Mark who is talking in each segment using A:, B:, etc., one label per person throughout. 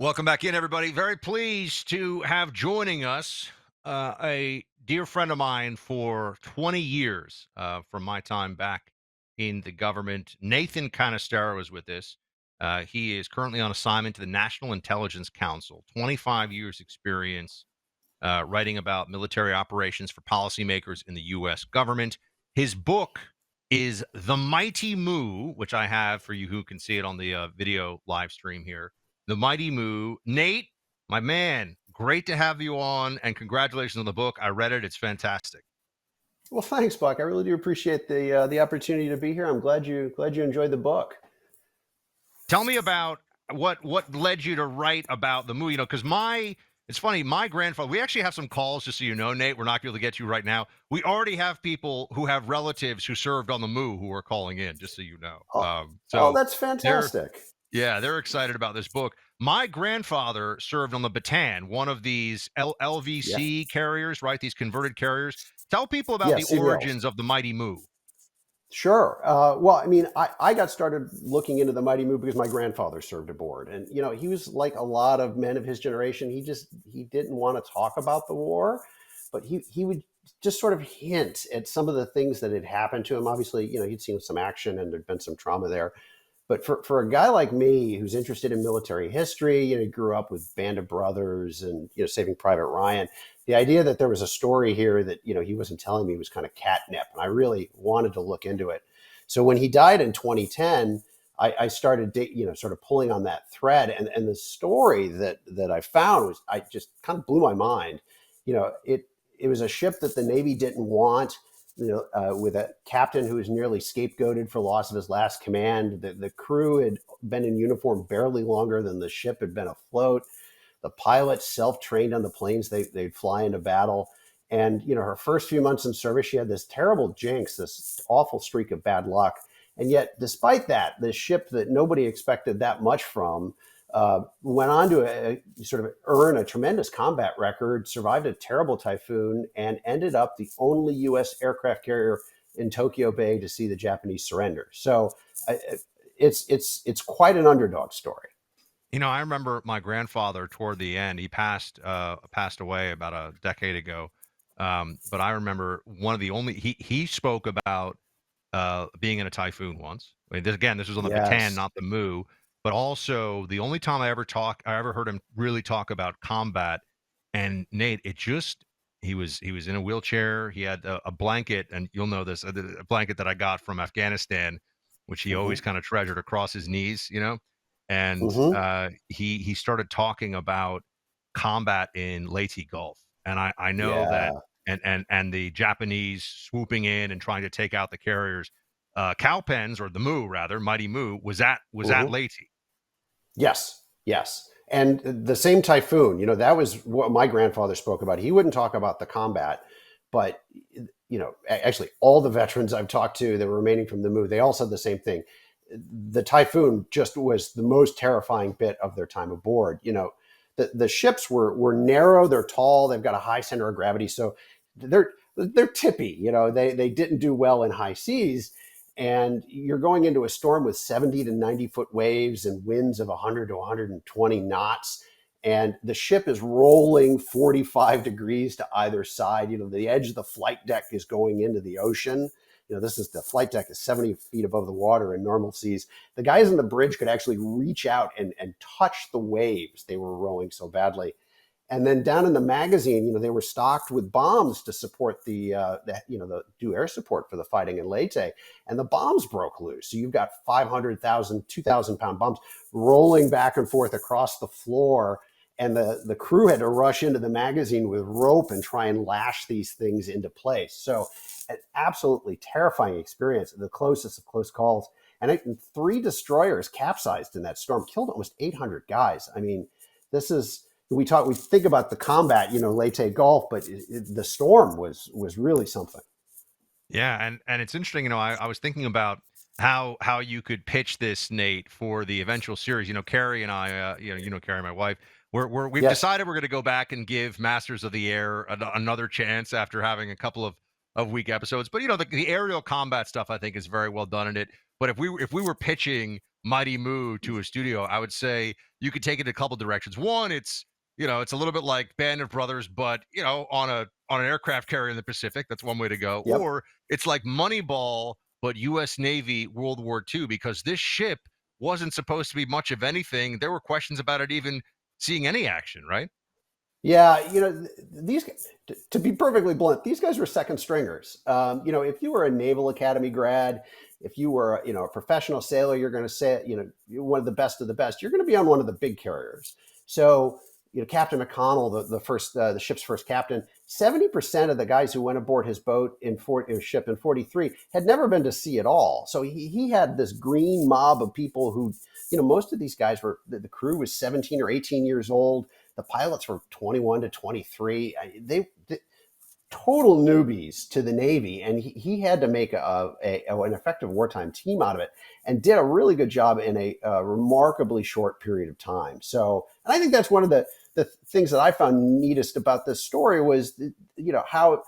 A: Welcome back in, everybody. Very pleased to have joining us a dear friend of mine for 20 years from my time back in the government. Nathan Canestaro is with us. He is currently on assignment to the National Intelligence Council, 25 years experience writing about military operations for policymakers in the U.S. government. His book is The Mighty Moo, which I have for you who can see it on the video live stream here. The Mighty Moo. Nate, my man, great to have you on, and congratulations on the book. I read it. It's fantastic.
B: Well, thanks, Buck. I really do appreciate the opportunity to be here. I'm glad you enjoyed the book.
A: Tell me about what led you to write about the Moo. Because it's funny, my grandfather, we actually have some calls, just so you know, Nate. We're not going to get you right now. We already have people who have relatives who served on the Moo who are calling in, just so you know.
B: That's
A: they're
B: fantastic.
A: they're excited about this book. My grandfather served on the Bataan, one of these
B: Yeah,
A: LVC carriers, right? These converted carriers. Tell people about
B: yeah,
A: the
B: CVLs.
A: origins of the Mighty Moo.
B: Sure. Well, I mean, I got started looking into the Mighty Moo because my grandfather served aboard, and he was like a lot of men of his generation. He didn't want to talk about the war, but he would just sort of hint at some of the things that had happened to him. Obviously, he'd seen some action and there'd been some trauma there. But for a guy like me who's interested in military history, he grew up with Band of Brothers and Saving Private Ryan. The idea that there was a story here that he wasn't telling me was kind of catnip, and I really wanted to look into it. So when he died in 2010, I started sort of pulling on that thread, and the story that I found was I just kind of blew my mind. It was a ship that the Navy didn't want, with a captain who was nearly scapegoated for loss of his last command. The crew had been in uniform barely longer than the ship had been afloat. The pilots self-trained on the planes they'd fly into battle. And, her first few months in service, she had this terrible jinx, this awful streak of bad luck. And yet, despite that, the ship that nobody expected that much from went on to sort of earn a tremendous combat record, survived a terrible typhoon, and ended up the only U.S. aircraft carrier in Tokyo Bay to see the Japanese surrender. So it's quite an underdog story.
A: I remember my grandfather toward the end. He passed away about a decade ago. But I remember one of the only he spoke about being in a typhoon once. I mean, this was on the Bataan,
B: Yes.
A: not the Moo. But also, the only time I ever heard him really talk about combat. And Nate, he was in a wheelchair. He had a blanket, and you'll know this, a blanket that I got from Afghanistan, which he always
B: Mm-hmm.
A: kind of treasured across his knees, And
B: Mm-hmm.
A: he started talking about combat in Leyte Gulf, and I know that,
B: Yeah.
A: and the Japanese swooping in and trying to take out the carriers. Cowpens, or the Moo rather, Mighty Moo, was at
B: Mm-hmm.
A: Leyte.
B: Yes. Yes. And the same typhoon, that was what my grandfather spoke about. He wouldn't talk about the combat, but actually all the veterans I've talked to that were remaining from the Moo, they all said the same thing. The typhoon just was the most terrifying bit of their time aboard. The ships were narrow, they're tall, they've got a high center of gravity, so they're tippy. They didn't do well in high seas, and you're going into a storm with 70 to 90-foot waves and winds of 100 to 120 knots, and the ship is rolling 45 degrees to either side. The edge of the flight deck is going into the ocean. The flight deck is 70 feet above the water in normal seas. The guys in the bridge could actually reach out and touch the waves. They were rowing so badly. And then down in the magazine, they were stocked with bombs to support the do air support for the fighting in Leyte. And the bombs broke loose. So you've got 500,000, 2,000 pound bombs rolling back and forth across the floor. And the crew had to rush into the magazine with rope and try and lash these things into place. So an absolutely terrifying experience, the closest of close calls. And 3 destroyers capsized in that storm, killed almost 800 guys. I mean, this is, we think about the combat, Leyte Gulf, but the storm was really something.
A: Yeah, and it's interesting. I was thinking about how you could pitch this, Nate, for the eventual series. Carrie and I, Carrie, my wife, we've
B: Yes.
A: decided we're going to go back and give Masters of the Air another chance after having a couple of weak episodes. But the aerial combat stuff, I think, is very well done in it. But if we were pitching Mighty Moo to a studio, I would say you could take it a couple directions. One, it's a little bit like Band of Brothers, but on an aircraft carrier in the Pacific. That's one way to go.
B: Yep.
A: Or it's like Moneyball, but U.S. Navy World War II, because this ship wasn't supposed to be much of anything. There were questions about it even seeing any action, right?
B: Yeah, these to be perfectly blunt, these guys were second stringers. If you were a Naval Academy grad, if you were, a professional sailor, you're going to say, you're one of the best of the best. You're going to be on one of the big carriers. So, Captain McConnell, the ship's first captain, 70% of the guys who went aboard his boat his ship in 43 had never been to sea at all. So he had this green mob of people who, most of these guys the crew was 17 or 18 years old. The pilots were 21 to 23. They total newbies to the Navy, and he had to make an effective wartime team out of it, and did a really good job in a remarkably short period of time. So, and I think that's one of the things that I found neatest about this story was, how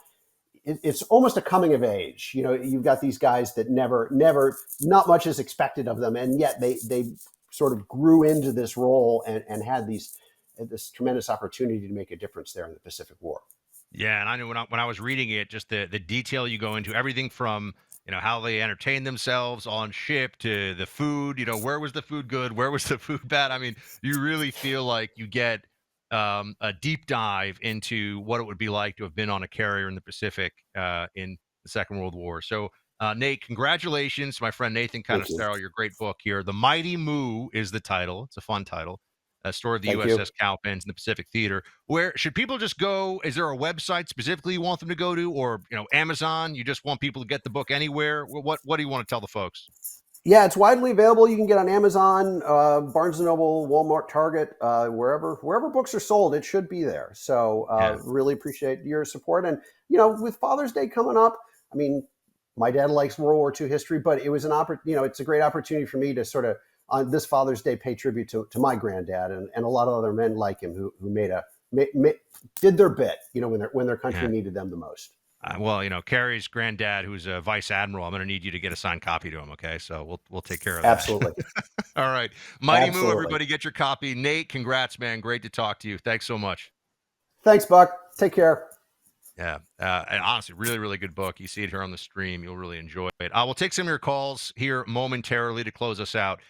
B: it's almost a coming of age. You've got these guys that never, not much is expected of them, and yet they sort of grew into this role and had this tremendous opportunity to make a difference there in the Pacific War.
A: Yeah, and I knew when I was reading it, just the detail you go into, everything from how they entertain themselves on ship to the food. Where was the food good? Where was the food bad? I mean, you really feel like you get a deep dive into what it would be like to have been on a carrier in the Pacific in the Second World War. So, Nate, congratulations, my friend Nathan
B: Thank you.
A: Canestaro. Your great book here. The Mighty Moo is the title. It's a fun title. A story of the
B: Thank you.
A: USS Cowpens in the Pacific Theater. Where should people just go? Is there a website specifically you want them to go to, or Amazon? You just want people to get the book anywhere? What do you want to tell the folks?
B: Yeah, it's widely available. You can get on Amazon, Barnes and Noble, Walmart, Target, wherever books are sold. It should be there. So
A: Yeah,
B: really appreciate your support. And with Father's Day coming up, I mean, my dad likes World War II history, but it was it's a great opportunity for me to sort of on this Father's Day pay tribute to my granddad and a lot of other men like him who did their bit, when their country
A: yeah.
B: needed them the most.
A: Well, Carrie's granddad, who's a vice admiral, I'm going to need you to get a signed copy to him. Okay, so we'll take care of that.
B: Absolutely,
A: All right, Mighty Moo,
B: absolutely.
A: everybody, get your copy. Nate, congrats, man. Great to talk to you. Thanks so much.
B: Thanks, Buck. Take care.
A: Yeah, and honestly, really, really good book. You see it here on the stream. You'll really enjoy it. We'll take some of your calls here momentarily to close us out.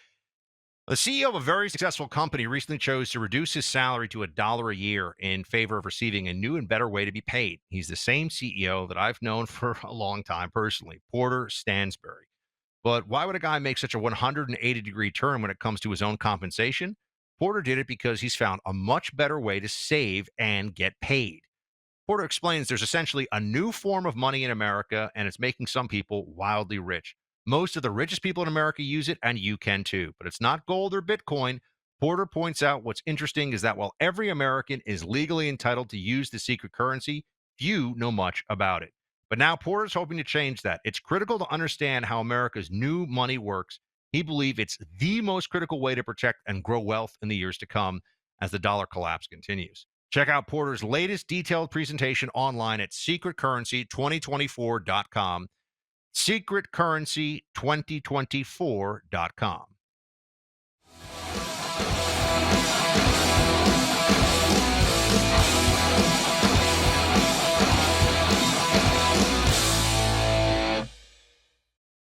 A: The CEO of a very successful company recently chose to reduce his salary to $1 a year in favor of receiving a new and better way to be paid. He's the same CEO that I've known for a long time personally, Porter Stansberry. But why would a guy make such a 180-degree turn when it comes to his own compensation? Porter did it because he's found a much better way to save and get paid. Porter explains there's essentially a new form of money in America, and it's making some people wildly rich. Most of the richest people in America use it, and you can too. But it's not gold or Bitcoin. Porter points out what's interesting is that while every American is legally entitled to use the secret currency, few know much about it. But now Porter's hoping to change that. It's critical to understand how America's new money works. He believes it's the most critical way to protect and grow wealth in the years to come as the dollar collapse continues. Check out Porter's latest detailed presentation online at secretcurrency2024.com. Secretcurrency2024.com.